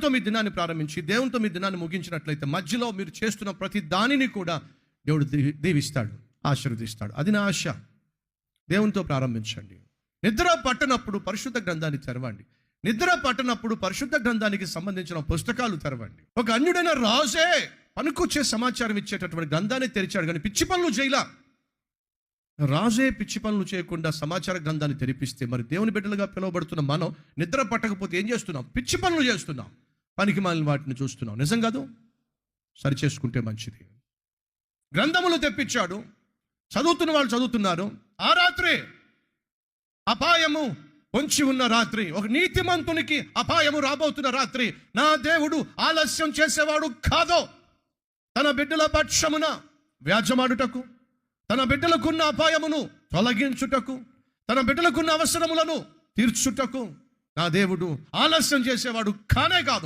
దేవునితో మీ దినాన్ని ప్రారంభించి దేవునితో మీ దినాన్ని ముగించినట్లయితే మధ్యలో మీరు చేస్తున్న ప్రతి దానిని కూడా దేవుడు దీవిస్తాడు, ఆశీర్వదిస్తాడు. అది నా ఆశ. దేవునితో ప్రారంభించండి. నిద్ర పట్టనప్పుడు పరిశుద్ధ గ్రంథాన్ని తెరవండి. నిద్ర పట్టనప్పుడు పరిశుద్ధ గ్రంథానికి సంబంధించిన పుస్తకాలు తెరవండి. ఒక అన్యుడైన రాజే పనికొచ్చే సమాచారం ఇచ్చేటటువంటి గ్రంథాన్ని తెరిచాడు, కానీ పిచ్చి పనులు చేయలా. రాజే పిచ్చి పనులు చేయకుండా సమాచార గ్రంథాన్ని తెరిపిస్తే మరి దేవుని బిడ్డలుగా పిలువబడుతున్న మనం నిద్ర పట్టకపోతే ఏం చేస్తున్నాం? పిచ్చి పనులు చేస్తున్నాం, పనికి మాలిన వాటిని చూస్తున్నాం. నిజం కాదు? సరి చేసుకుంటే మంచిది. గ్రంథములు తెప్పించాడు, చదువుతున్న వాళ్ళు చదువుతున్నారు. ఆ రాత్రి అపాయము పొంచి ఉన్న రాత్రి, ఒక నీతిమంతునికి అపాయము రాబోతున్న రాత్రి. నా దేవుడు ఆలస్యం చేసేవాడు కాదో, తన బిడ్డల పక్షమున వ్యాజ్యమాడుటకు, తన బిడ్డలకున్న అపాయమును తొలగించుటకు, తన బిడ్డలకున్న అవసరములను తీర్చుటకు నా దేవుడు ఆలస్యం చేసేవాడు కానే కాదు.